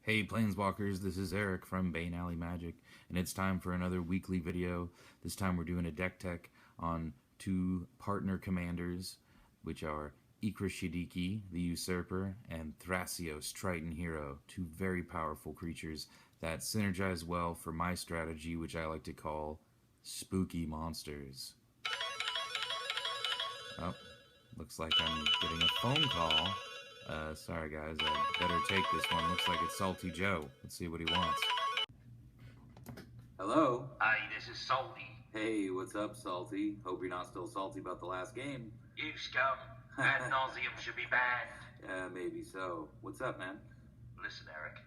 Hey Planeswalkers, this is Eric from Bane Alley Magic, and it's time for another weekly video. This time we're doing a deck tech on two partner commanders, which are Ikra Shidiqi, the Usurper, and Thrasios, Triton Hero, two very powerful creatures that synergize well for my strategy, which I like to call spooky monsters. Oh, looks like I'm getting a phone call. Sorry guys, I better take this one. Looks like it's Salty Joe. Let's see what he wants. Hello? Hi, this is Salty. Hey, what's up, Salty? Hope you're not still salty about the last game. You scum. Ad nauseum should be banned. Maybe so. What's up, man? Listen, Eric,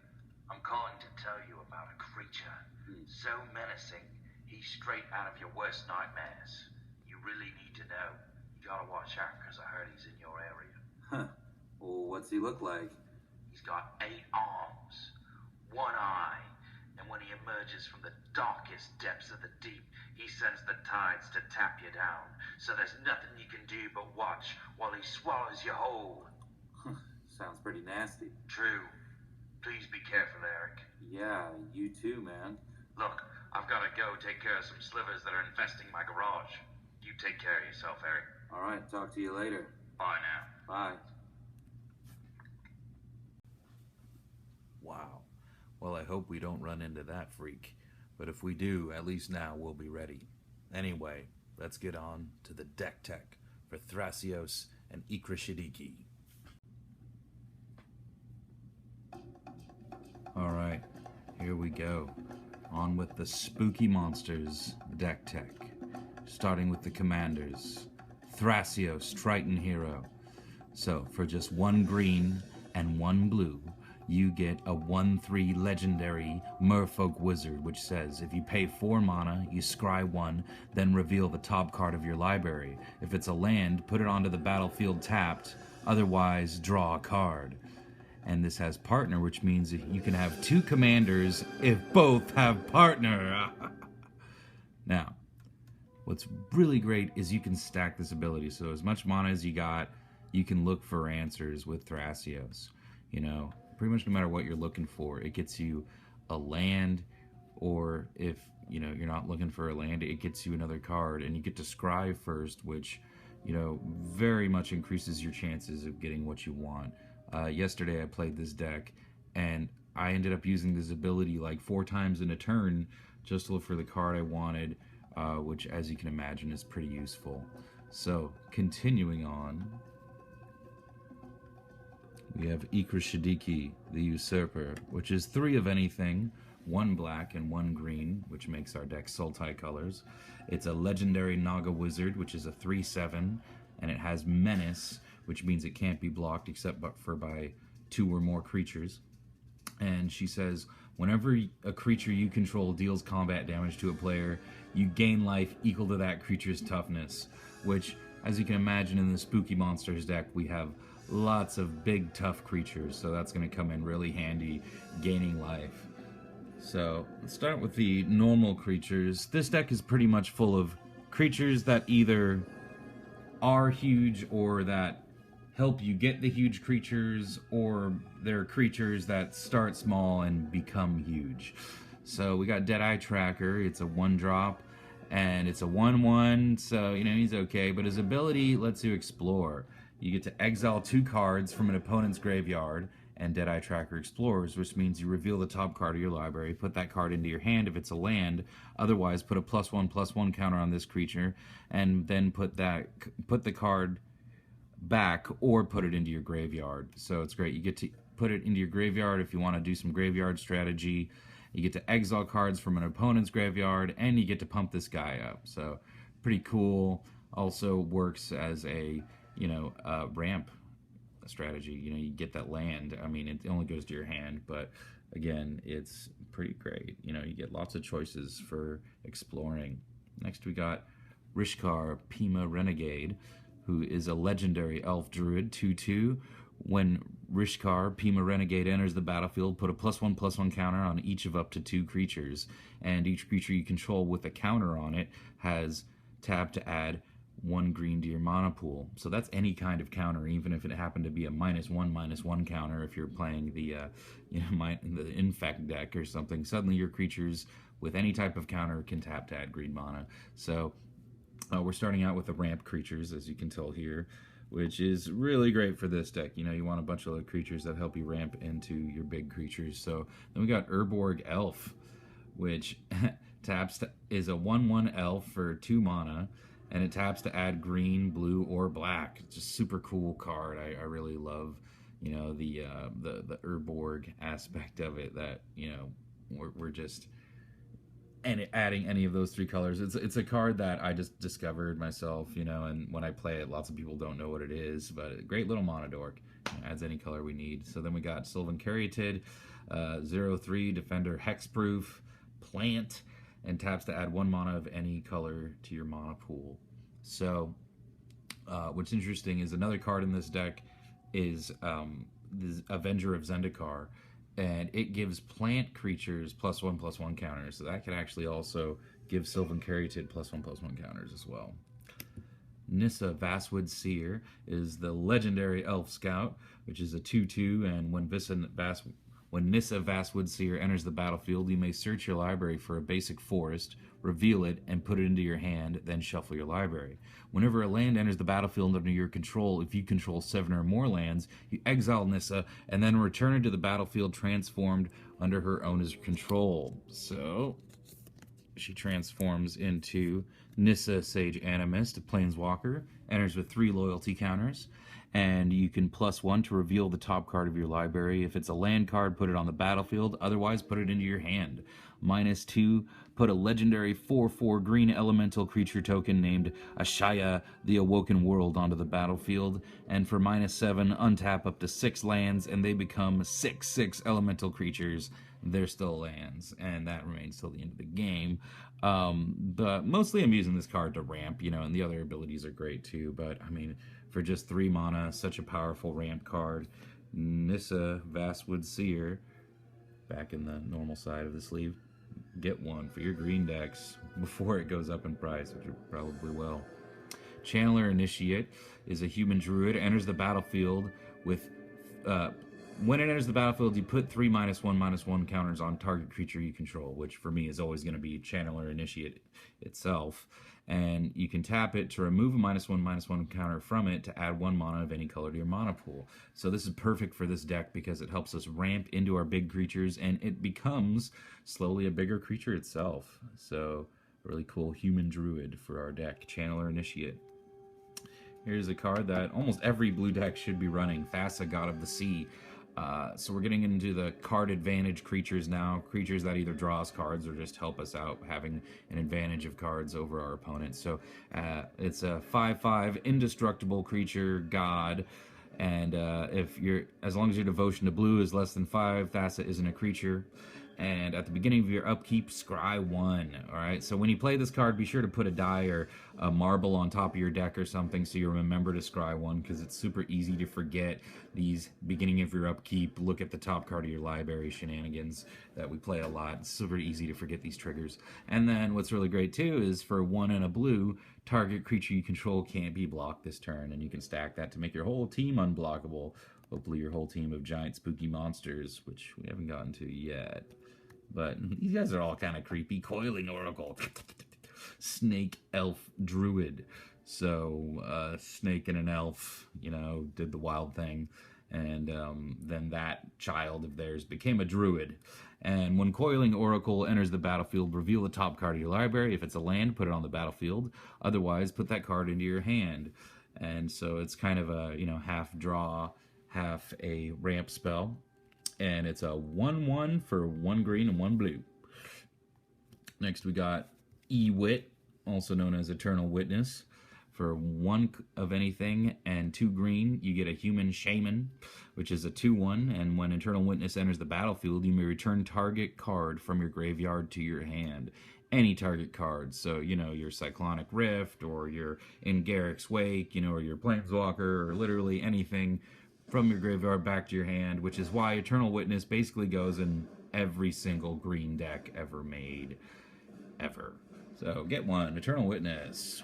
I'm calling to tell you about a creature so menacing, he's straight out of your worst nightmares. You really need to know. You gotta watch out, because I heard he's in your area. Huh. Well, what's he look like? He's got 8 arms, 1 eye, and when he emerges from the darkest depths of the deep, he sends the tides to tap you down, so there's nothing you can do but watch while he swallows you whole. Sounds pretty nasty. True. Please be careful, Eric. Yeah, you too, man. Look, I've got to go take care of some slivers that are infesting my garage. You take care of yourself, Eric. Alright, talk to you later. Bye now. Bye. Wow. Well, I hope we don't run into that freak. But if we do, at least now we'll be ready. Anyway, let's get on to the deck tech for Thrasios and Ikra Shidiqi. Alright, here we go. On with the spooky monsters deck tech. Starting with the commanders. Thrasios, Triton Hero. So, for just 1 green and 1 blue, you get a 1/3 legendary Merfolk Wizard, which says if you pay 4 mana, you scry 1, then reveal the top card of your library. If it's a land, put it onto the battlefield tapped, otherwise draw a card. And this has partner, which means you can have 2 commanders if both have partner. Now, what's really great is you can stack this ability. So as much mana as you got, you can look for answers with Thrasios. You know, pretty much no matter what you're looking for, it gets you a land, or if, you know, you're not looking for a land, it gets you another card, and you get to scry first, which, you know, very much increases your chances of getting what you want. Yesterday I played this deck, and I ended up using this ability like 4 times in a turn just to look for the card I wanted, which, as you can imagine, is pretty useful. So, continuing on, we have Ikra Shidiqi, the Usurper, which is 3 of anything, 1 black and 1 green, which makes our deck Sultai colors. It's a legendary Naga Wizard, which is a 3/7, and it has Menace, which means it can't be blocked except for by 2 or more creatures. And she says, whenever a creature you control deals combat damage to a player, you gain life equal to that creature's toughness, which, as you can imagine, in the Spooky Monsters deck, we have lots of big, tough creatures, so that's going to come in really handy, gaining life. So, let's start with the normal creatures. This deck is pretty much full of creatures that either are huge or that help you get the huge creatures, or they're creatures that start small and become huge. So we got Deadeye Tracker. It's a 1-drop, and it's a 1/1, so, you know, he's okay, but his ability lets you explore. You get to exile 2 cards from an opponent's graveyard, and Deadeye Tracker explores, which means you reveal the top card of your library, put that card into your hand if it's a land, otherwise put a +1/+1 counter on this creature, and then put the card back or put it into your graveyard. So it's great. You get to put it into your graveyard if you want to do some graveyard strategy. You get to exile cards from an opponent's graveyard, and you get to pump this guy up. So pretty cool. Also works as a, you know, ramp strategy. You know, you get that land. I mean, it only goes to your hand, but again, it's pretty great. You know, you get lots of choices for exploring. Next we got Rishkar Pima Renegade, who is a legendary elf druid, 2/2. When Rishkar Pima Renegade enters the battlefield, put a +1/+1 counter on each of up to 2 creatures, and each creature you control with a counter on it has tap to add 1 green to your mana pool. So that's any kind of counter, even if it happened to be a -1/-1 counter. If you're playing the the infect deck or something, suddenly your creatures with any type of counter can tap to add green mana. So we're starting out with the ramp creatures, as you can tell here, which is really great for this deck. You want a bunch of creatures that help you ramp into your big creatures. So then we got Urborg Elf, which is a 1/1 elf for 2 mana, and it taps to add green, blue, or black. It's just super cool card. I really love, the Urborg aspect of it. That we're just adding any of those 3 colors. It's a card that I just discovered myself, and when I play it, lots of people don't know what it is, but a great little mana dork. Adds any color we need. So then we got Sylvan Caryatid, 0/3 Defender Hexproof, plant, and taps to add 1 mana of any color to your mana pool. So what's interesting is another card in this deck is the Avenger of Zendikar, and it gives plant creatures +1/+1 counters. So that can actually also give Sylvan Caryatid +1/+1 counters as well. Nissa Vastwood Seer is the legendary Elf Scout, which is a 2/2, and when Nissa Vastwood Seer enters the battlefield, you may search your library for a basic forest, reveal it, and put it into your hand, then shuffle your library. Whenever a land enters the battlefield under your control, if you control 7 or more lands, you exile Nissa, and then return it to the battlefield transformed under her owner's control. So she transforms into Nissa Sage Animist, a Planeswalker, enters with 3 loyalty counters, and you can +1 to reveal the top card of your library. If it's a land card, put it on the battlefield, otherwise put it into your hand. -2, put a legendary 4/4 green elemental creature token named Ashaya, the Awoken World, onto the battlefield, and for -7, untap up to 6 lands, and they become 6/6 elemental creatures. They're still lands, and that remains till the end of the game. But mostly I'm using this card to ramp, and the other abilities are great too, but I mean, for just 3 mana, such a powerful ramp card. Nissa Vastwood Seer, back in the normal side of the sleeve. Get one for your green decks before it goes up in price, which it probably will. Channeler Initiate is a human druid. Enters the battlefield with... when it enters the battlefield, you put 3 -1/-1 counters on target creature you control, which for me is always going to be Channeler Initiate itself. And you can tap it to remove a -1/-1 counter from it to add 1 mana of any color to your mana pool. So this is perfect for this deck because it helps us ramp into our big creatures, and it becomes slowly a bigger creature itself. So a really cool human druid for our deck, Channeler Initiate. Here's a card that almost every blue deck should be running, Thassa, God of the Sea. So we're getting into the card advantage creatures now, creatures that either draw us cards or just help us out, having an advantage of cards over our opponents. So it's a 5/5 indestructible creature, god, and as long as your devotion to blue is less than 5, Thassa isn't a creature. And at the beginning of your upkeep, scry 1. Alright, so when you play this card, be sure to put a die or a marble on top of your deck or something so you remember to scry 1, because it's super easy to forget these beginning of your upkeep, look at the top card of your library shenanigans that we play a lot. It's super easy to forget these triggers. And then what's really great too is for 1 and a blue, target creature you control can't be blocked this turn, and you can stack that to make your whole team unblockable. Hopefully your whole team of giant spooky monsters, which we haven't gotten to yet. But these guys are all kind of creepy. Coiling Oracle. Snake Elf Druid. So, snake and an elf, did the wild thing. And then that child of theirs became a druid. And when Coiling Oracle enters the battlefield, reveal the top card of your library. If it's a land, put it on the battlefield. Otherwise, put that card into your hand. And so it's kind of a, half draw, half a ramp spell. And it's a 1/1 for 1 green and 1 blue. Next we got Ewit, also known as Eternal Witness. For 1 of anything and 2 green, you get a human shaman, which is a 2/1. And when Eternal Witness enters the battlefield, you may return target card from your graveyard to your hand. Any target card. So, your Cyclonic Rift, or your In Garrick's Wake, or your Planeswalker, or literally anything from your graveyard back to your hand, which is why Eternal Witness basically goes in every single green deck ever made. Ever. So get one, Eternal Witness.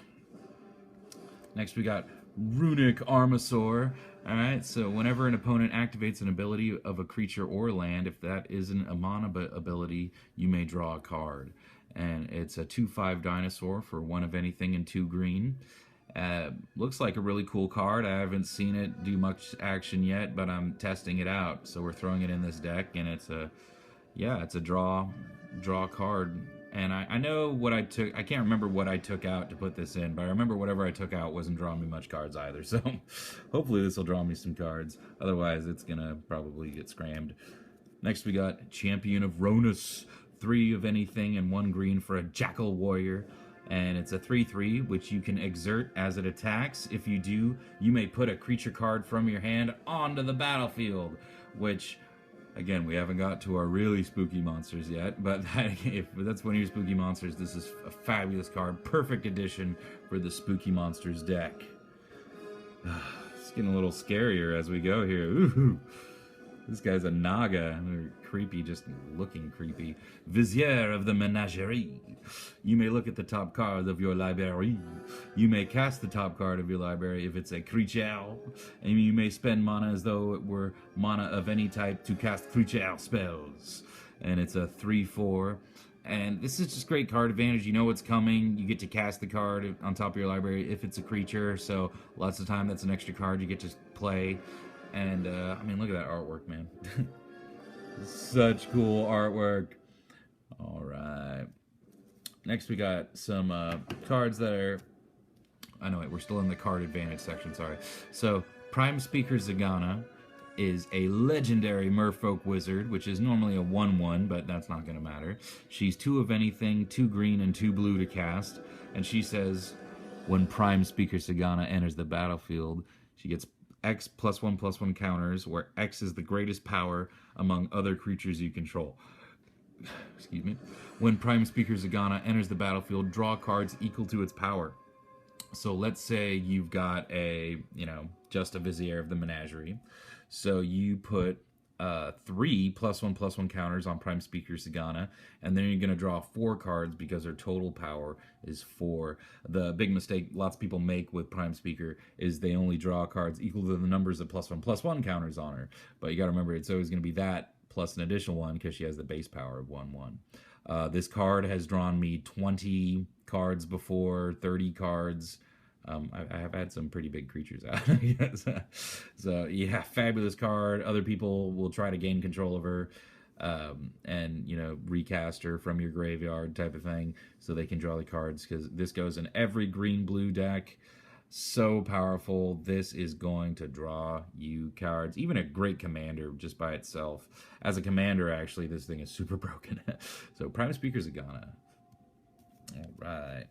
Next we got Runic Armasaur. Alright, so whenever an opponent activates an ability of a creature or land, if that isn't a mana ability, you may draw a card. And it's a 2/5 dinosaur for 1 of anything and 2 green. Looks like a really cool card. I haven't seen it do much action yet, but I'm testing it out. So we're throwing it in this deck, and it's a draw card. And I know what I took. I can't remember what I took out to put this in, but I remember whatever I took out wasn't drawing me much cards either. So hopefully this will draw me some cards. Otherwise, it's gonna probably get scrammed. Next we got Champion of Ronus. 3 of anything and 1 green for a Jackal Warrior. And it's a 3/3, which you can exert as it attacks. If you do, you may put a creature card from your hand onto the battlefield, which, again, we haven't got to our really spooky monsters yet, but if that's one of your spooky monsters, this is a fabulous card. Perfect addition for the spooky monsters deck. It's getting a little scarier as we go here. Ooh. This guy's a Naga. They're creepy, just looking creepy. Vizier of the Menagerie. You may look at the top card of your library. You may cast the top card of your library if it's a creature. And you may spend mana as though it were mana of any type to cast creature spells. And it's a 3/4. And this is just great card advantage. You know what's coming. You get to cast the card on top of your library if it's a creature. So lots of time that's an extra card you get to play. And, I mean, look at that artwork, man. Such cool artwork. All right. Next, we got some cards that are... I know, wait, we're still in the card advantage section, sorry. So, Prime Speaker Zagana is a legendary merfolk wizard, which is normally a 1/1, but that's not going to matter. She's 2 of anything, 2 green and 2 blue to cast. And she says, when Prime Speaker Zagana enters the battlefield, she gets X +1/+1 counters, where X is the greatest power among other creatures you control. Excuse me. When Prime Speaker Zagana enters the battlefield, draw cards equal to its power. So let's say you've got a, just a Vizier of the Menagerie. So you put 3 +1/+1 counters on Prime Speaker Zagana, and then you're going to draw 4 cards because her total power is 4. The big mistake lots of people make with Prime Speaker is they only draw cards equal to the numbers of +1/+1 counters on her. But you got to remember, it's always going to be that plus an additional one because she has the base power of 1/1. This card has drawn me 20 cards before, 30 cards. I have had some pretty big creatures out. So, yeah, fabulous card. Other people will try to gain control of her and, recast her from your graveyard type of thing so they can draw the cards, because this goes in every green-blue deck. So powerful. This is going to draw you cards. Even a great commander just by itself. As a commander, actually, this thing is super broken. So, Prime Speaker Zagana. All right.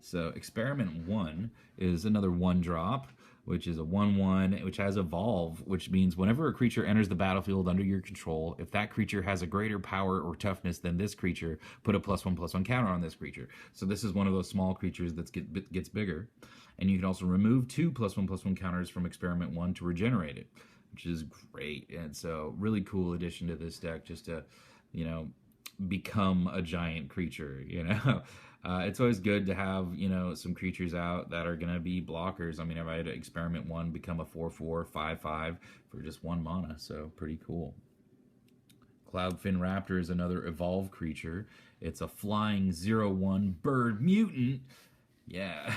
So Experiment 1 is another 1-drop, which is a 1/1, which has Evolve, which means whenever a creature enters the battlefield under your control, if that creature has a greater power or toughness than this creature, put a +1/+1 counter on this creature. So this is one of those small creatures that gets bigger. And you can also remove 2 +1/+1 counters from Experiment 1 to regenerate it, which is great. And so really cool addition to this deck, just to, become a giant creature, It's always good to have, some creatures out that are going to be blockers. I mean, if I had to Experiment 1 become a 4/4, 5/5 for just 1 mana, so pretty cool. Cloudfin Raptor is another evolved creature. It's a flying 0/1 bird mutant. Yeah,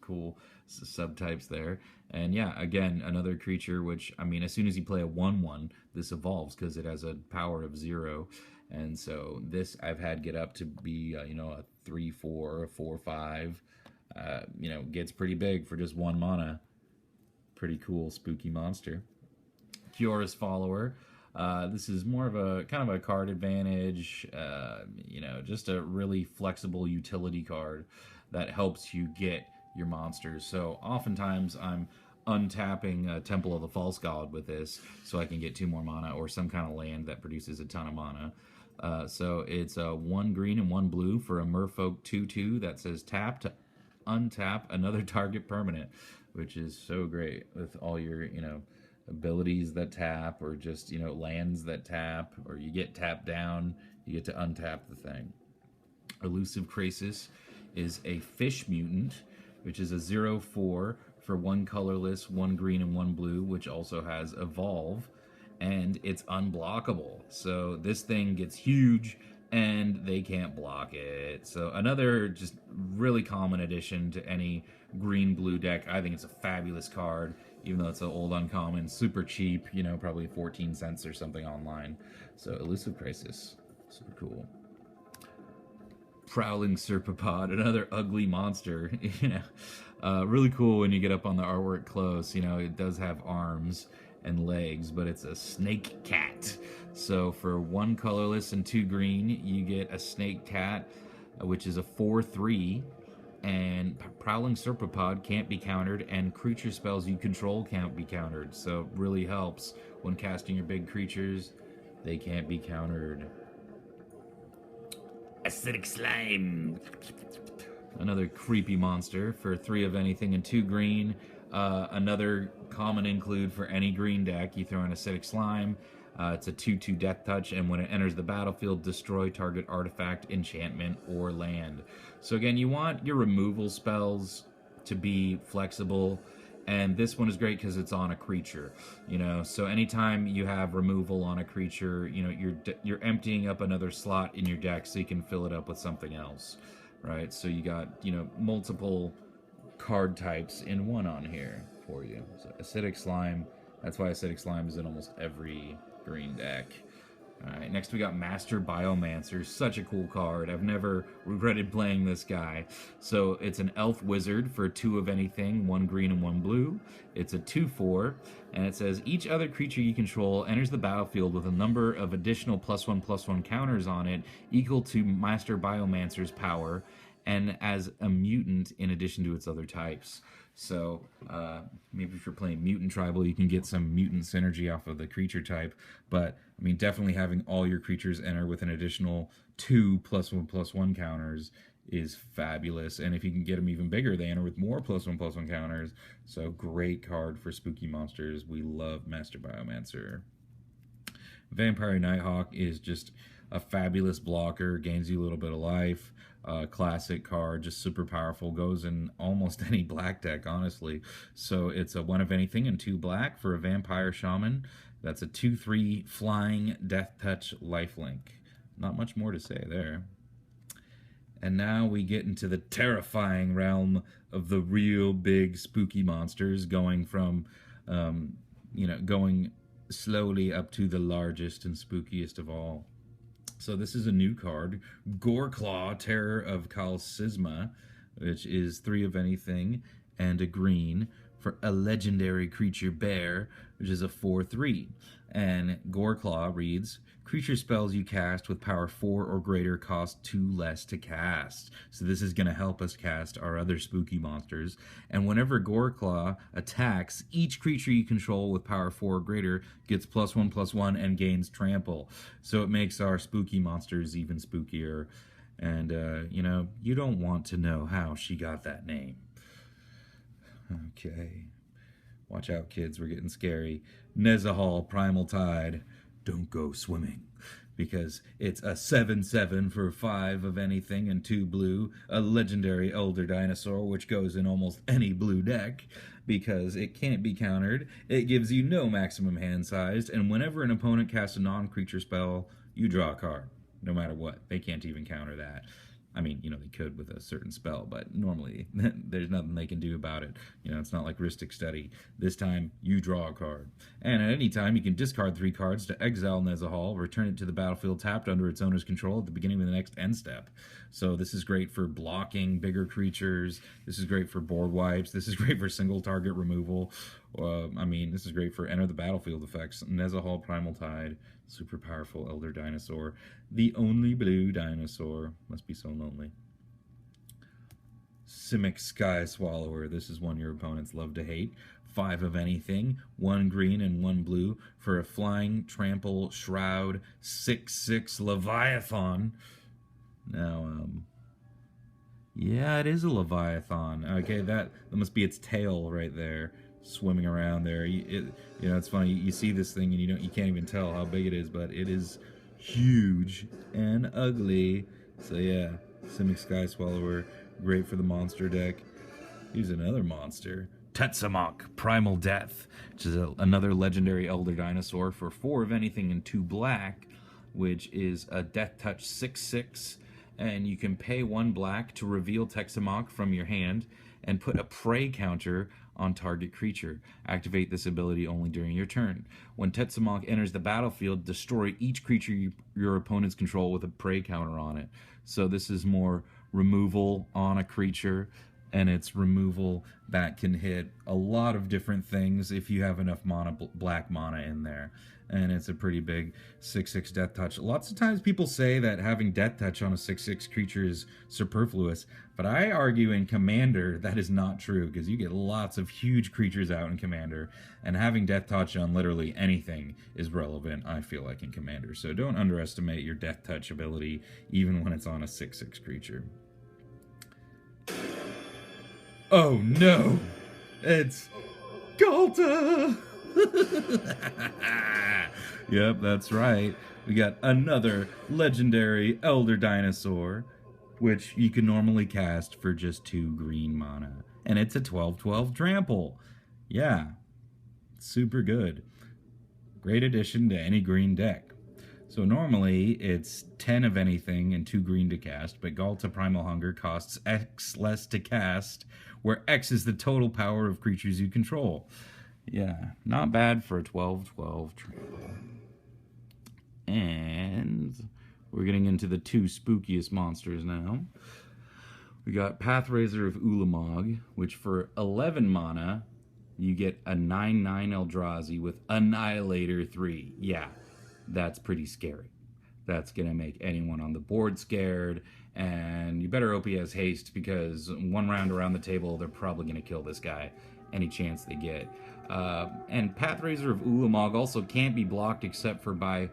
cool subtypes there. And yeah, again, another creature which, as soon as you play a 1/1, this evolves because it has a power of 0. And so this I've had get up to be, a 3/4, a 4/5. Gets pretty big for just 1 mana. Pretty cool, spooky monster. Kiora's Follower. This is more of a kind of a card advantage. Just a really flexible utility card that helps you get your monsters. So oftentimes I'm untapping Temple of the False God with this so I can get 2 more mana, or some kind of land that produces a ton of mana. So it's 1 green and 1 blue for a Merfolk 2/2 that says tap to untap another target permanent, which is so great with all your, abilities that tap, or just, lands that tap, or you get tapped down, you get to untap the thing. Elusive Crasis is a fish mutant, which is a 0/4 for 1 colorless, 1 green, and 1 blue, which also has Evolve, and it's unblockable. So this thing gets huge, and they can't block it. So another just really common addition to any green-blue deck. I think it's a fabulous card, even though it's an old uncommon, super cheap, you know, probably 14 cents or something online. So Elusive Crisis, super cool. Prowling Serpapod, another ugly monster. You know, really cool when you get up on the artwork close. You know, it does have arms and legs, but it's a snake cat. So for 1 colorless and 2 green, you get a snake cat, which is a 4/3. And Prowling Serpapod can't be countered, and creature spells you control can't be countered. So it really helps when casting your big creatures. They can't be countered. Acidic Slime. Another creepy monster for 3 of anything and 2 green. Another common include for any green deck. You throw in Acidic Slime. It's a 2/2 Death Touch, and when it enters the battlefield, destroy target artifact, enchantment, or land. So again, you want your removal spells to be flexible, and this one is great because it's on a creature. You know, so anytime you have removal on a creature, you know, you're emptying up another slot in your deck so you can fill it up with something else, right? So you got, you know, multiple card types in one on here for you. So Acidic Slime, that's why Acidic Slime is in almost every green deck. Alright, next we got Master Biomancer. Such a cool card. I've never regretted playing this guy. So it's an elf wizard for 2 of anything, 1 green and 1 blue. It's a 2/4, and it says each other creature you control enters the battlefield with a number of additional +1/+1 counters on it equal to Master Biomancer's power, and as a mutant in addition to its other types. So maybe if you're playing Mutant Tribal, you can get some mutant synergy off of the creature type. But I mean, definitely having all your creatures enter with an additional 2 +1/+1 counters is fabulous. And if you can get them even bigger, they enter with more +1/+1 counters. So great card for spooky monsters. We love Master Biomancer. Vampire Nighthawk is just a fabulous blocker, gains you a little bit of life. Classic card, just super powerful, goes in almost any black deck, honestly. So it's a 1 of anything and 2 black for a Vampire Shaman. That's a 2/3 flying Death Touch lifelink. Not much more to say there. And now we get into the terrifying realm of the real big spooky monsters, going from, you know, going slowly up to the largest and spookiest of all. So this is a new card, Goreclaw, Terror of Kalsisma, which is 3 of anything and a green for a legendary creature bear, which is a 4/3. And Goreclaw reads, creature spells you cast with power 4 or greater cost 2 less to cast. So this is going to help us cast our other spooky monsters. And whenever Goreclaw attacks, each creature you control with power 4 or greater gets +1/+1 and gains trample. So it makes our spooky monsters even spookier. And, you know, you don't want to know how she got that name. Okay. Watch out, kids. We're getting scary. Nezahal, Primal Tide. Don't go swimming, because it's a 7/7 for 5 of anything and 2 blue, a legendary elder dinosaur, which goes in almost any blue deck, because it can't be countered, it gives you no maximum hand size, and whenever an opponent casts a non-creature spell, you draw a card, no matter what. They can't even counter that. I mean, you know, they could with a certain spell, but normally there's nothing they can do about it. You know, it's not like Rhystic Study. This time, you draw a card. And at any time, you can discard 3 cards to exile Nezahal, return it to the battlefield tapped under its owner's control at the beginning of the next end step. So this is great for blocking bigger creatures. This is great for board wipes. This is great for single target removal. I mean, this is great for enter the battlefield effects. Nezahal, Primal Tide, super powerful elder dinosaur. The only blue dinosaur. Must be so lonely. Simic Sky Swallower. This is one your opponents love to hate. 5 of anything, 1 green and 1 blue for a flying trample shroud 6/6 Leviathan. Now, yeah, it is a Leviathan. Okay, that must be its tail right there, swimming around there. You know, it's funny. You see this thing and you can't even tell how big it is, but it is huge and ugly. So yeah, Simic Sky Swallower, great for the monster deck. Here's another monster, Tetsamok, Primal Death, which is another legendary Elder Dinosaur for 4 of anything and 2 black, which is a Death Touch 6/6, and you can pay 1 black to reveal Tetsamok from your hand and put a prey counter on target creature. Activate this ability only during your turn. When Tetsamok enters the battlefield, destroy each creature your opponents control with a prey counter on it. So this is more removal on a creature, and it's removal that can hit a lot of different things if you have enough black mana in there. And it's a pretty big 6/6 Death Touch. Lots of times people say that having Death Touch on a 6/6 creature is superfluous, but I argue in Commander that is not true, because you get lots of huge creatures out in Commander, and having Death Touch on literally anything is relevant, I feel like, in Commander. So don't underestimate your Death Touch ability, even when it's on a 6/6 creature. Oh no! It's Ghalta! Yep, that's right. We got another legendary Elder Dinosaur, which you can normally cast for just 2 green mana. And it's a 12/12 trample. Yeah, super good. Great addition to any green deck. So normally it's 10 of anything and 2 green to cast, but Ghalta Primal Hunger costs X less to cast, where X is the total power of creatures you control. Yeah, not bad for a 12/12 trample. And we're getting into the 2 spookiest monsters now. We got Pathraiser of Ulamog, which for 11 mana, you get a 9/9 Eldrazi with Annihilator 3. Yeah, that's pretty scary. That's going to make anyone on the board scared, and you better hope he has haste, because 1 round around the table, they're probably going to kill this guy any chance they get. And Pathraiser of Ulamog also can't be blocked except for by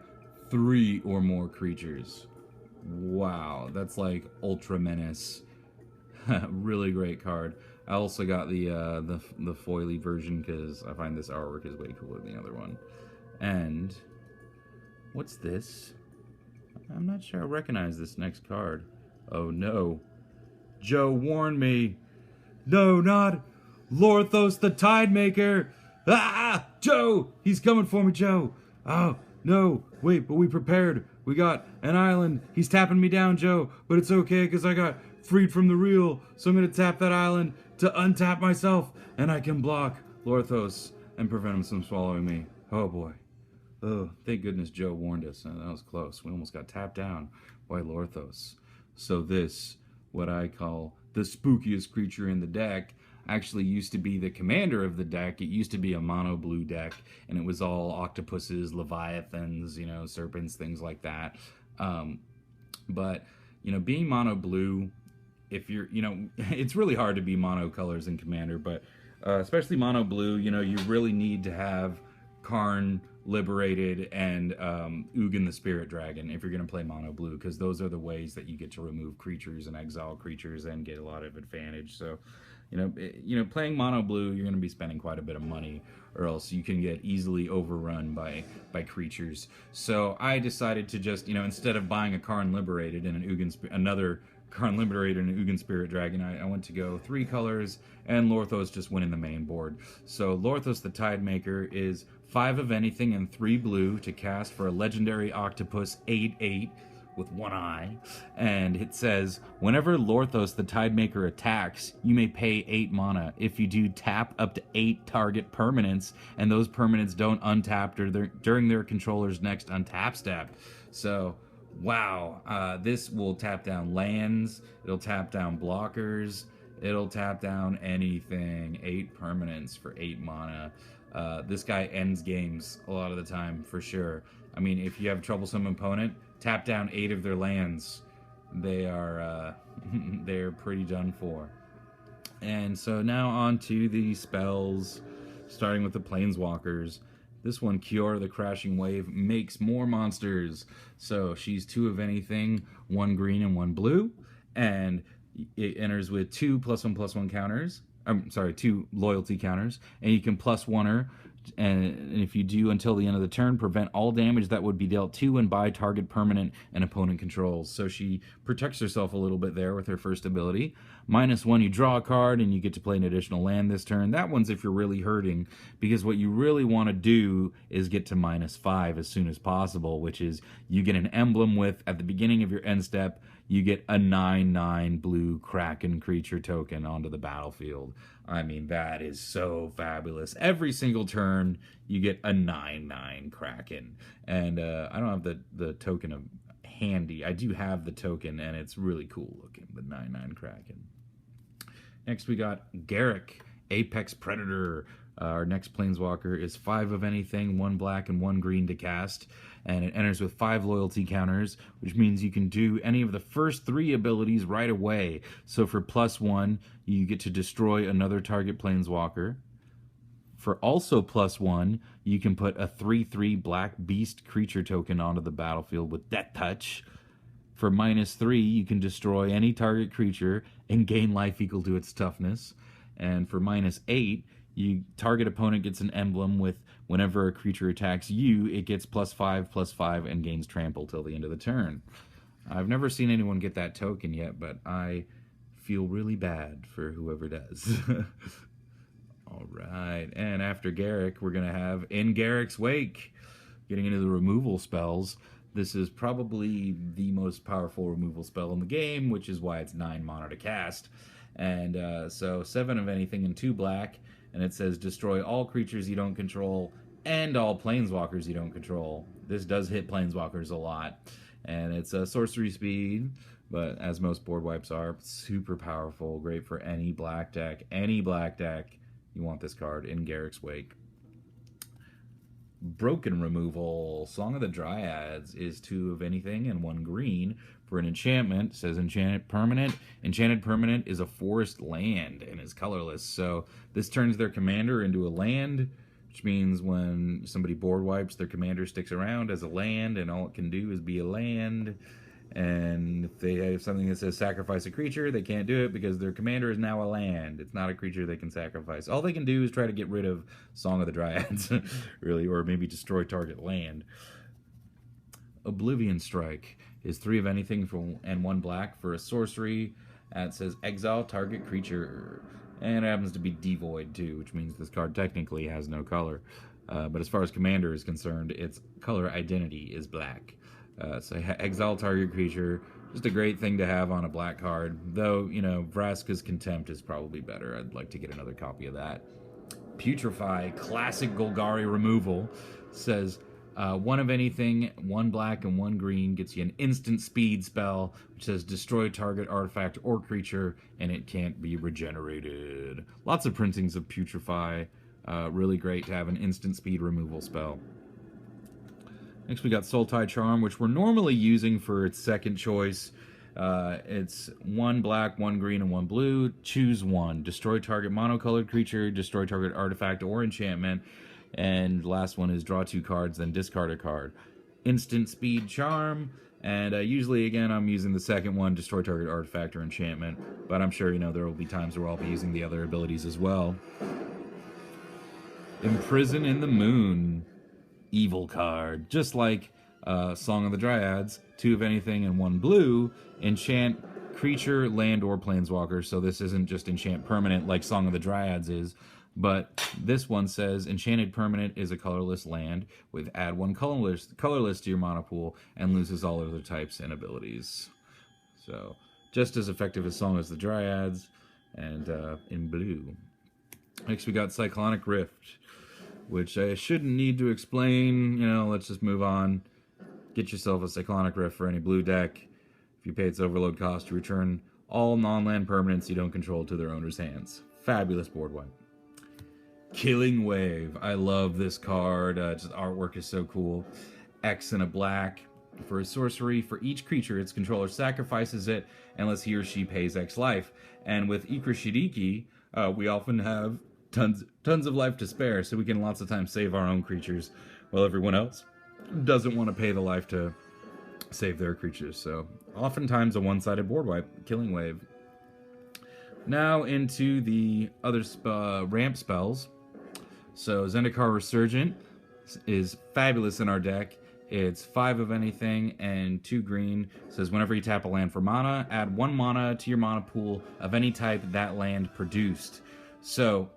3 or more creatures. Wow, that's like Ultra Menace. Really great card. I also got the foily version because I find this artwork is way cooler than the other one. And what's this? I'm not sure I recognize this next card. Oh no. Joe warned me. No, not Lorthos the Tidemaker. Ah! Joe! He's coming for me, Joe. Oh, no. Wait, but we prepared. We got an island. He's tapping me down, Joe. But it's okay because I got freed from the reel. So I'm going to tap that island to untap myself. And I can block Lorthos and prevent him from swallowing me. Oh, boy. Oh, thank goodness Joe warned us. That was close. We almost got tapped down by Lorthos. So this, what I call the spookiest creature in the deck, actually used to be the commander of the deck. It used to be a mono blue deck, and it was all octopuses, leviathans, you know, serpents, things like that. But, you know, being mono blue, if you're, you know, it's really hard to be mono colors in Commander, but especially mono blue, you know, you really need to have Karn Liberated and Ugin the Spirit Dragon if you're going to play mono blue, because those are the ways that you get to remove creatures and exile creatures and get a lot of advantage. So, you know, playing mono blue, you're going to be spending quite a bit of money, or else you can get easily overrun by creatures. So I decided to just, you know, instead of buying a Karn Liberated and another Karn Liberated and an Ugin Spirit Dragon, I went to go 3 colors, and Lorthos just went in the main board. So Lorthos the Tidemaker is 5 of anything and 3 blue to cast for a legendary octopus 8/8 with 1 eye. And it says, whenever Lorthos the Tidemaker attacks, you may pay 8 mana. If you do, tap up to 8 target permanents, and those permanents don't untap during their controller's next untap step. So, wow, this will tap down lands, it'll tap down blockers, it'll tap down anything. 8 permanents for 8 mana. This guy ends games a lot of the time, for sure. I mean, if you have a troublesome opponent, tap down 8 of their lands. They are, they're pretty done for. And so now on to the spells, starting with the Planeswalkers. This one, Kiora the Crashing Wave, makes more monsters. So she's 2 of anything, 1 green and 1 blue. And it enters with 2 +1/+1 counters. I'm sorry, 2 loyalty counters. And you can +1 her And if you do until the end of the turn, prevent all damage that would be dealt to and by target permanent and opponent controls. So she protects herself a little bit there with her first ability. -1, you draw a card and you get to play an additional land this turn. That one's if you're really hurting, because what you really want to do is get to -5 as soon as possible, which is you get an emblem with, at the beginning of your end step, you get a 9/9 blue Kraken creature token onto the battlefield. I mean, that is so fabulous. Every single turn, you get a 9/9 Kraken. And I don't have the token handy. I do have the token, and it's really cool looking, the 9/9 Kraken. Next, we got Garruk, Apex Predator. Our next Planeswalker is 5 of anything, 1 black and 1 green to cast, and it enters with 5 loyalty counters, which means you can do any of the first 3 abilities right away. So for +1, you get to destroy another target Planeswalker. For also +1, you can put a 3/3 black beast creature token onto the battlefield with Death Touch. For -3, you can destroy any target creature and gain life equal to its toughness. And for -8, you target opponent gets an emblem with whenever a creature attacks you, it gets +5/+5 and gains trample till the end of the turn. I've never seen anyone get that token yet, but I feel really bad for whoever does. All right, and after Garruk, we're going to have In Garruk's Wake. Getting into the removal spells, this is probably the most powerful removal spell in the game, which is why it's 9 mana to cast. And so 7 of anything and 2 black, and it says destroy all creatures you don't control and all planeswalkers you don't control. This does hit planeswalkers a lot, and it's a sorcery speed, but as most board wipes are, super powerful, great for any black deck. Any black deck, you want this card in Garruk's Wake. Broken removal. Song of the Dryads is 2 of anything and 1 green for an enchantment. It says enchanted permanent. Enchanted permanent is a forest land and is colorless. So this turns their commander into a land, which means when somebody board wipes, their commander sticks around as a land, and all it can do is be a land. And if they have something that says sacrifice a creature, they can't do it because their commander is now a land. It's not a creature they can sacrifice. All they can do is try to get rid of Song of the Dryads, really, or maybe destroy target land. Oblivion Strike is 3 of anything and 1 black for a sorcery. It says exile target creature. And it happens to be devoid too, which means this card technically has no color. But as far as commander is concerned, its color identity is black. So exile target creature, just a great thing to have on a black card. Though, you know, Vraska's Contempt is probably better. I'd like to get another copy of that. Putrefy, classic Golgari removal, says 1 of anything, 1 black and 1 green, gets you an instant speed spell, which says destroy target artifact or creature, and it can't be regenerated. Lots of printings of Putrefy. Really great to have an instant speed removal spell. Next we got Sultai Charm, which we're normally using for its second choice. It's 1 black, 1 green, and 1 blue. Choose 1. Destroy target monocolored creature, destroy target artifact or enchantment. And the last one is draw 2 cards, then discard a card. Instant speed charm. And usually, again, I'm using the second one, destroy target artifact or enchantment. But I'm sure, you know, there will be times where I'll be using the other abilities as well. Imprison in the Moon. Evil card. Just like Song of the Dryads, 2 of anything and 1 blue. Enchant creature, land, or planeswalker. So this isn't just enchant permanent like Song of the Dryads is. But this one says enchanted permanent is a colorless land with add 1 colorless to your mana pool and loses all other types and abilities. So just as effective as Song as the Dryads and in blue. Next we got Cyclonic Rift, which I shouldn't need to explain. You know, let's just move on. Get yourself a Cyclonic Rift for any blue deck. If you pay its overload cost, you return all non-land permanents you don't control to their owner's hands. Fabulous board wipe. Killing Wave. I love this card. Just artwork is so cool. X and a black. For a sorcery, for each creature, its controller sacrifices it unless he or she pays X life. And with Ikra Shidiqi, we often have tons of life to spare, so we can lots of times save our own creatures while everyone else doesn't want to pay the life to save their creatures. So oftentimes a one-sided board wipe. Killing Wave. Now into the other ramp spells. So Zendikar Resurgent is fabulous in our deck. It's 5 of anything and 2 green. It says whenever you tap a land for mana, add 1 mana to your mana pool of any type that land produced. So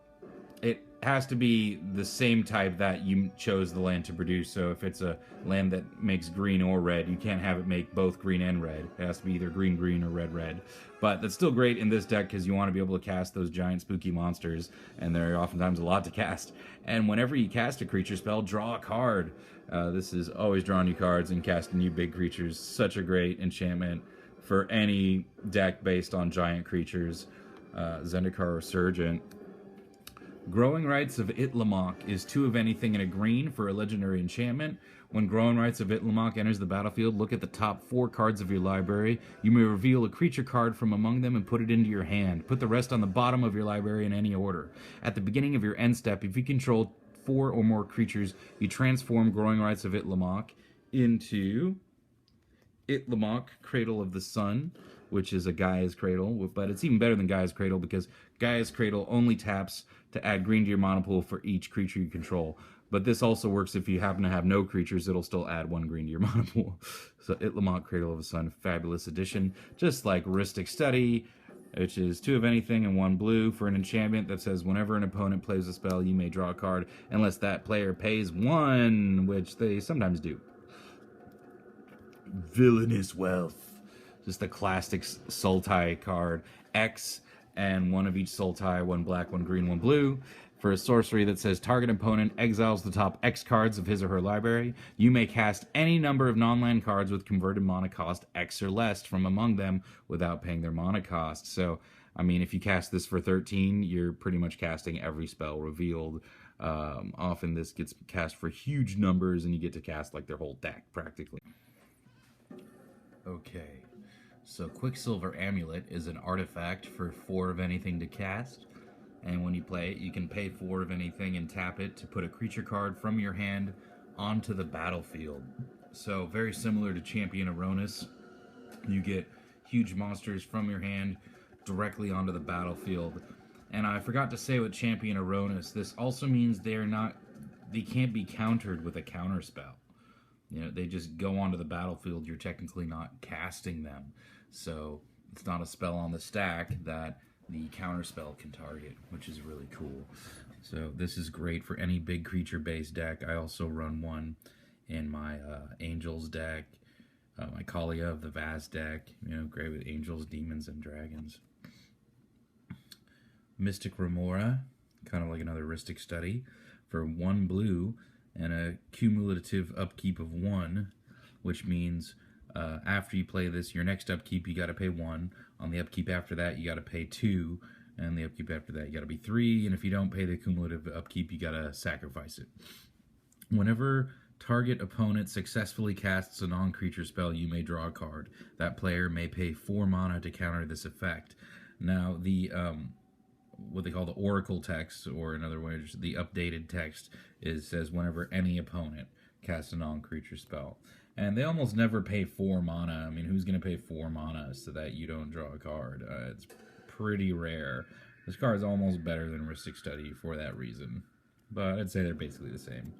it has to be the same type that you chose the land to produce. So if it's a land that makes green or red, you can't have it make both green and red. It has to be either green green or red red. But that's still great in this deck because you want to be able to cast those giant spooky monsters, and they're oftentimes a lot to cast. And whenever you cast a creature spell, draw a card. This is always drawing you cards and casting you big creatures. Such a great enchantment for any deck based on giant creatures. Zendikar Resurgent. Growing Rights of Itlamok is 2 of anything and a green for a legendary enchantment. When Growing Rights of Itlamok enters the battlefield, look at the top 4 cards of your library. You may reveal a creature card from among them and put it into your hand. Put the rest on the bottom of your library in any order. At the beginning of your end step, if you control 4 or more creatures, you transform Growing Rights of Itlamok into Itlamok, Cradle of the Sun, which is a Gaia's Cradle, but it's even better than Gaia's Cradle because Gaia's Cradle only taps to add green to your mana pool for each creature you control. But this also works if you happen to have no creatures, it'll still add 1 green to your mana pool. So Itlamok, Cradle of the Sun, fabulous addition. Just like Rhystic Study, which is 2 of anything and 1 blue for an enchantment that says whenever an opponent plays a spell, you may draw a card unless that player pays 1, which they sometimes do. Villainous Wealth. Just the classic Sultai card. X and 1 of each Sultai, 1 black, 1 green, 1 blue. For a sorcery that says target opponent exiles the top X cards of his or her library. You may cast any number of non-land cards with converted mana cost X or less from among them without paying their mana cost. So, I mean, if you cast this for 13, you're pretty much casting every spell revealed. Often this gets cast for huge numbers and you get to cast like their whole deck practically. Okay, so Quicksilver Amulet is an artifact for 4 of anything to cast. And when you play it, you can pay 4 of anything and tap it to put a creature card from your hand onto the battlefield. So very similar to Champion Aronis, you get huge monsters from your hand directly onto the battlefield. And I forgot to say with Champion Aronis, this also means they can't be countered with a counter spell. You know, they just go onto the battlefield. You're technically not casting them. So it's not a spell on the stack that the counterspell can target, which is really cool. So this is great for any big creature-based deck. I also run one in my Angels deck, my Kalia of the Vast deck. You know, great with Angels, Demons, and Dragons. Mystic Remora, kind of like another Rhystic Study, for 1 blue and a cumulative upkeep of 1, which means after you play this, your next upkeep, you got to pay 1. On the upkeep after that, you got to pay 2. And the upkeep after that, you got to be 3. And if you don't pay the cumulative upkeep, you got to sacrifice it. Whenever target opponent successfully casts a non-creature spell, you may draw a card. That player may pay 4 mana to counter this effect. Now, the what they call the Oracle text, or in other words, the updated text, says whenever any opponent casts a non-creature spell. And they almost never pay 4 mana. I mean, who's going to pay 4 mana so that you don't draw a card? It's pretty rare. This card is almost better than Rhystic Study for that reason. But I'd say they're basically the same.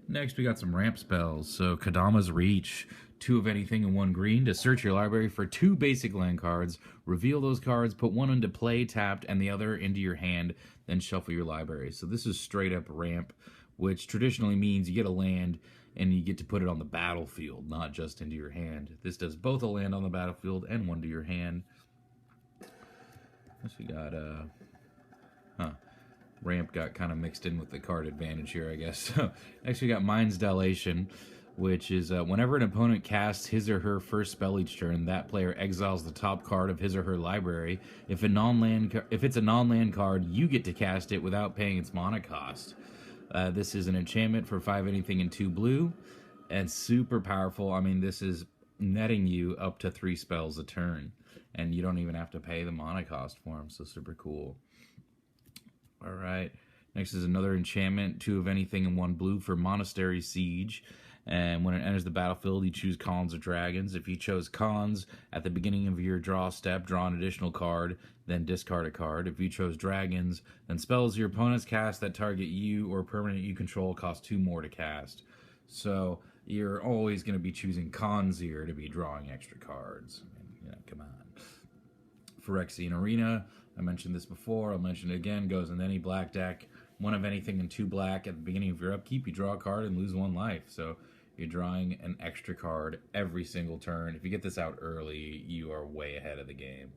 Next, we got some ramp spells. So, Kadama's Reach. 2 of anything and 1 green to search your library for 2 basic land cards. Reveal those cards, put 1 into play tapped and the other into your hand, then shuffle your library. So this is straight up ramp, which traditionally means you get a land and you get to put it on the battlefield, not just into your hand. This does both a land on the battlefield and 1 to your hand. Next we got, ramp got kind of mixed in with the card advantage here, I guess. So next we got Mind's Dilation, which is whenever an opponent casts his or her first spell each turn, that player exiles the top card of his or her library. If it's a non-land card, you get to cast it without paying its mana cost. This is an enchantment for 5 anything and 2 blue, and super powerful. I mean, this is netting you up to 3 spells a turn, and you don't even have to pay the mana cost for them, so super cool. All right, next is another enchantment, 2 of anything and 1 blue for Monastery Siege. And when it enters the battlefield, you choose cons or dragons. If you chose cons at the beginning of your draw step, draw an additional card, then discard a card. If you chose dragons, then spells your opponents cast that target you or permanent you control cost 2 more to cast. So you're always going to be choosing cons here to be drawing extra cards. Come on. Phyrexian Arena, I mentioned this before, I'll mention it again, goes in any black deck. 1 of anything and 2 black. At the beginning of your upkeep, you draw a card and lose 1 life. So you're drawing an extra card every single turn. If you get this out early, you are way ahead of the game.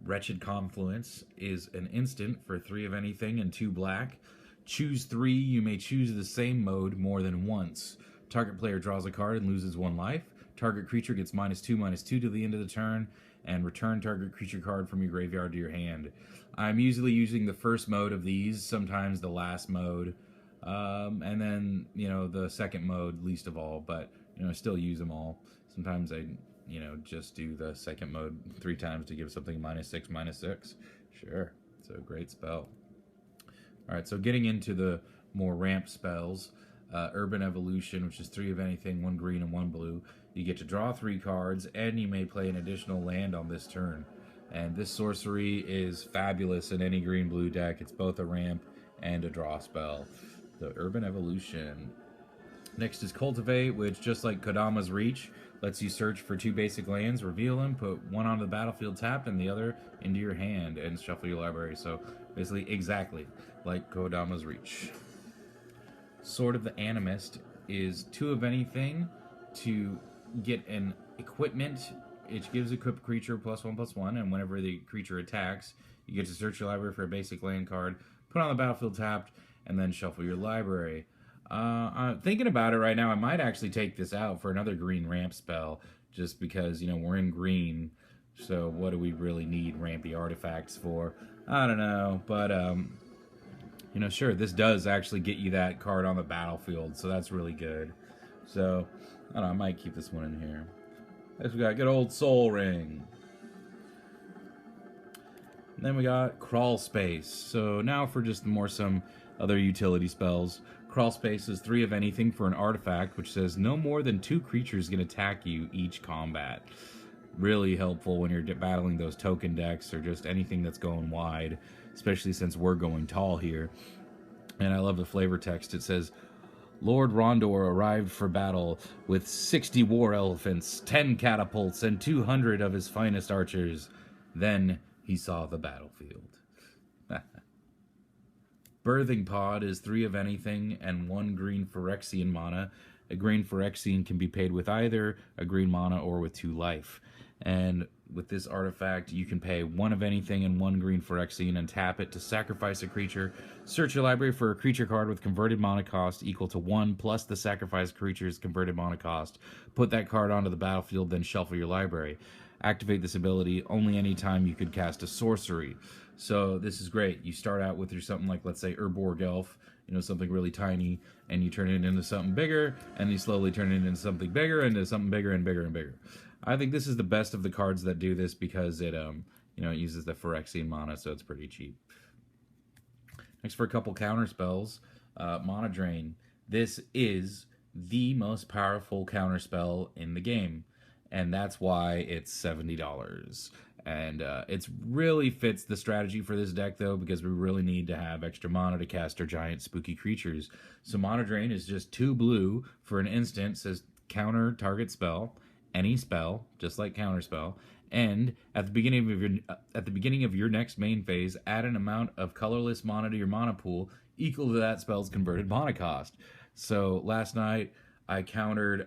Wretched Confluence is an instant for 3 of anything and 2 black. Choose 3. You may choose the same mode more than once. Target player draws a card and loses 1 life. Target creature gets -2/-2 to the end of the turn, and return target creature card from your graveyard to your hand. I'm usually using the first mode of these, sometimes the last mode, and then, the second mode least of all, but, I still use them all. Sometimes I, just do the second mode 3 times to give something -6/-6. Sure, it's a great spell. Alright, so getting into the more ramp spells, Urban Evolution, which is 3 of anything, 1 green and 1 blue. You get to draw 3 cards, and you may play an additional land on this turn. And this sorcery is fabulous in any green-blue deck. It's both a ramp and a draw spell. The Urban Evolution. Next is Cultivate, which, just like Kodama's Reach, lets you search for 2 basic lands, reveal them, put 1 onto the battlefield tapped, and the other into your hand, and shuffle your library. So, basically, exactly like Kodama's Reach. Sword of the Animist is 2 of anything to get an equipment. It gives equipped creature +1/+1, and whenever the creature attacks, you get to search your library for a basic land card, put on the battlefield tapped, and then shuffle your library. I'm thinking about it right now. I might actually take this out for another green ramp spell, just because, we're in green, so what do we really need rampy artifacts for? I don't know, but, sure, this does actually get you that card on the battlefield, so that's really good. So, I don't know, I might keep this one in here. Next we got good old Soul Ring. And then we got Crawl Space. So now for just some other utility spells. Crawl Space is 3 of anything for an artifact, which says no more than 2 creatures can attack you each combat. Really helpful when you're battling those token decks or just anything that's going wide, especially since we're going tall here. And I love the flavor text. It says, Lord Rondor arrived for battle with 60 war elephants, 10 catapults, and 200 of his finest archers. Then he saw the battlefield. Birthing Pod is 3 of anything and 1 green Phyrexian mana. A green Phyrexian can be paid with either a green mana or with 2 life. And with this artifact, you can pay 1 of anything and 1 green Phyrexian and tap it to sacrifice a creature. Search your library for a creature card with converted mana cost equal to 1 plus the sacrificed creature's converted mana cost. Put that card onto the battlefield, then shuffle your library. Activate this ability only anytime you could cast a sorcery. So this is great. You start out with your something like, let's say, Urborg Elf, something really tiny, and you turn it into something bigger, and you slowly turn it into something bigger, into something bigger and bigger and bigger. I think this is the best of the cards that do this because it, it uses the Phyrexian mana, so it's pretty cheap. Next, for a couple counter spells, Mana Drain. This is the most powerful counter spell in the game, and that's why it's $70. And it really fits the strategy for this deck, though, because we really need to have extra mana to cast our giant spooky creatures. So Mana Drain is just 2 blue for an instant, says counter target spell, any spell, just like counter spell, and at the beginning of your next main phase, add an amount of colorless mana to your mana pool equal to that spell's converted mana cost. So last night I countered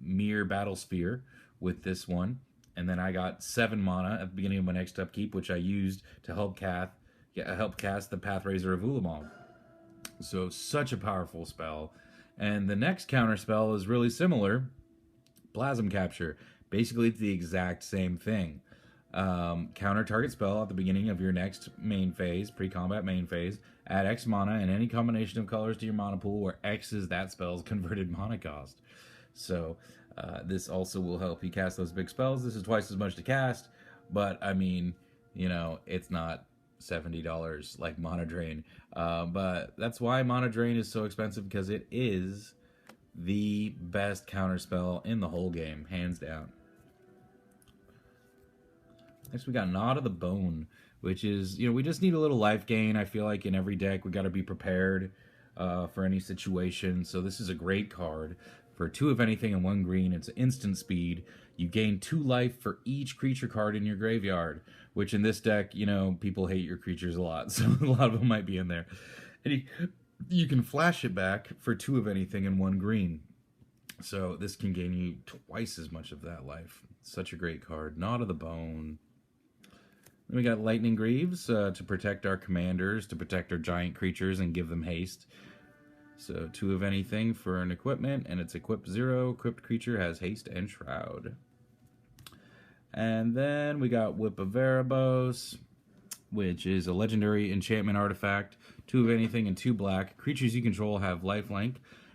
Mere Battlesphere with this one, and then I got 7 mana at the beginning of my next upkeep, which I used to help cast the Pathrazor of Ulamog. So such a powerful spell. And the next counter spell is really similar, Plasm Capture. Basically, it's the exact same thing. Counter target spell at the beginning of your next main phase, pre-combat main phase. Add X mana and any combination of colors to your mana pool where X is that spell's converted mana cost. So this also will help you cast those big spells. This is twice as much to cast, but I mean, it's not $70 like Mana Drain. But that's why Mana Drain is so expensive, because it is the best counterspell in the whole game, hands down. Next we got Gnawed of the Bone, which is, we just need a little life gain. I feel like in every deck we got to be prepared for any situation. So this is a great card. For 2 of anything and 1 green, it's instant speed. You gain 2 life for each creature card in your graveyard, which in this deck, people hate your creatures a lot, so a lot of them might be in there. And you can flash it back for 2 of anything and 1 green. So this can gain you twice as much of that life. Such a great card. Gnawed of the Bone. Then we got Lightning Greaves to protect our commanders, to protect our giant creatures and give them haste. So 2 of anything for an equipment, and it's equip 0. Equipped creature has haste and shroud. And then we got Whip of Erebos, which is a legendary enchantment artifact. 2 of anything and 2 black. Creatures you control have lifelink,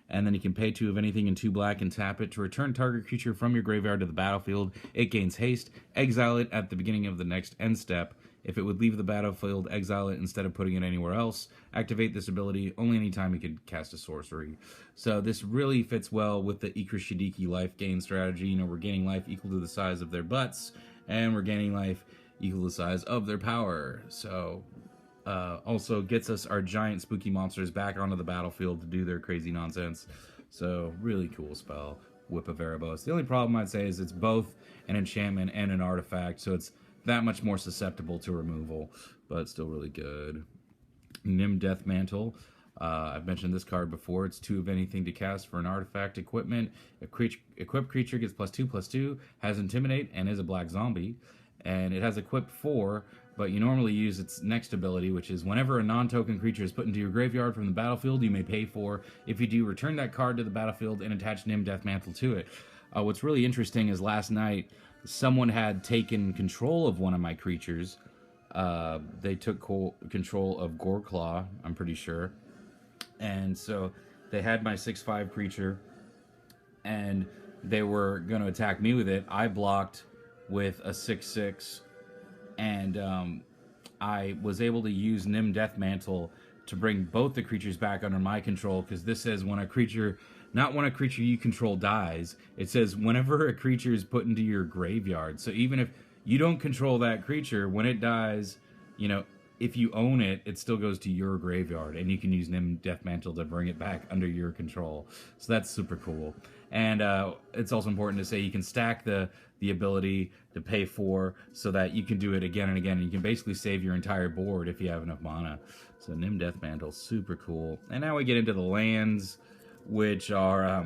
and then you can pay 2 of anything and 2 black and tap it to return target creature from your graveyard to the battlefield. It gains haste. Exile it at the beginning of the next end step. If it would leave the battlefield, exile it instead of putting it anywhere else. Activate this ability only anytime you can cast a sorcery. So this really fits well with the Ikra Shidiqi life gain strategy. We're gaining life equal to the size of their butts, and we're gaining life equal to the size of their power. So also gets us our giant spooky monsters back onto the battlefield to do their crazy nonsense. So really cool spell, Whip of Erebos. The only problem I'd say is it's both an enchantment and an artifact, so it's that much more susceptible to removal, but still really good. Nim Death Mantle. I've mentioned this card before. It's 2 of anything to cast for an artifact equipment. Equipped creature gets +2/+2, has Intimidate, and is a black zombie. And it has equip 4, but you normally use its next ability, which is whenever a non-token creature is put into your graveyard from the battlefield, you may pay 4. If you do, return that card to the battlefield and attach Nim Death Mantle to it. What's really interesting is last night, someone had taken control of one of my creatures. They took control of Goreclaw, I'm pretty sure. And so they had my 6/5 creature, and they were going to attack me with it. I blocked with a 6/6, and I was able to use Nim Death Mantle to bring both the creatures back under my control, because this says when a creature... Not when a creature you control dies. It says whenever a creature is put into your graveyard. So even if you don't control that creature, when it dies, if you own it, it still goes to your graveyard. And you can use Nim Death Mantle to bring it back under your control. So that's super cool. And it's also important to say you can stack the ability to pay 4 so that you can do it again and again. You can basically save your entire board if you have enough mana. So Nim Death Mantle, super cool. And now we get into the lands, which are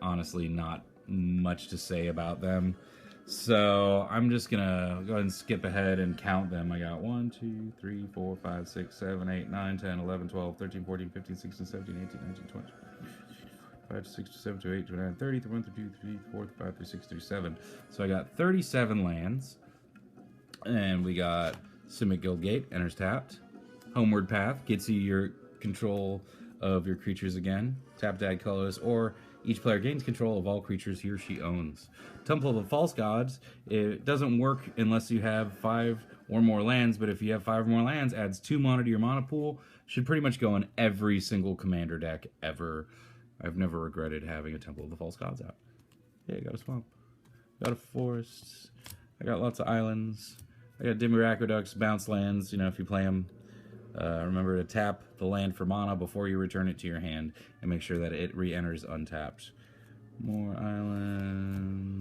honestly not much to say about them. So I'm just gonna go ahead and skip ahead and count them. I got 1, 2, 3, 4, 5, 6, 7, 8, 9, 10, 11, 12, 13, 14, 15, 16, 17, 18, 19, 20, 5, 6, 7, 8, 9, 30, 31, 32, 34, 35, 36, 37. So I got 37 lands. And we got Simic Guildgate, enters tapped. Homeward Path gets you your control of your creatures again. Tap to add colors, or each player gains control of all creatures he or she owns. Temple of the False Gods, it doesn't work unless you have 5 or more lands, but if you have 5 or more lands, adds 2 mana to your mana pool. Should pretty much go in every single commander deck ever. I've never regretted having a Temple of the False Gods out. Yeah, I got a swamp. Got a forest. I got lots of islands. I got Dimir Aqueducts, bounce lands, if you play them. Remember to tap the land for mana before you return it to your hand, and make sure that it re-enters untapped. More islands.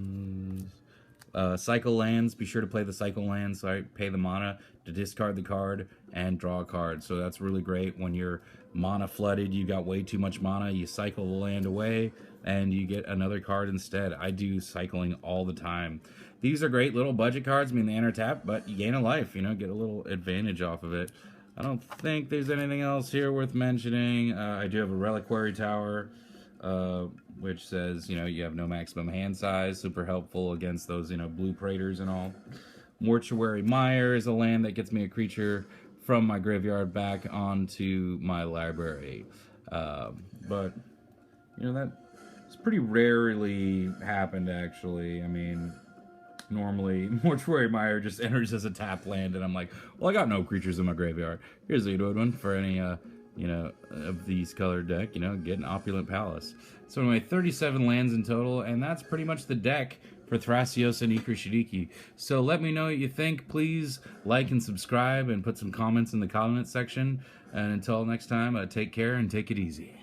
Cycle lands. Be sure to play the cycle lands. So I pay the mana to discard the card and draw a card. So that's really great when you're mana flooded. You got way too much mana. You cycle the land away and you get another card instead. I do cycling all the time. These are great little budget cards. They enter tap, but you gain a life. Get a little advantage off of it. I don't think there's anything else here worth mentioning. I do have a Reliquary Tower, which says, you have no maximum hand size. Super helpful against those, blue Praetors and all. Mortuary Mire is a land that gets me a creature from my graveyard back onto my library. But, that's pretty rarely happened, actually. Normally, Mortuary Mire just enters as a tap land, and I'm like, well, I got no creatures in my graveyard. Here's a good one for any, of these colored deck, get an Opulent Palace. So anyway, 37 lands in total, and that's pretty much the deck for Thrasios and Ikra Shidiqi. So let me know what you think. Please like and subscribe and put some comments in the comment section. And until next time, take care and take it easy.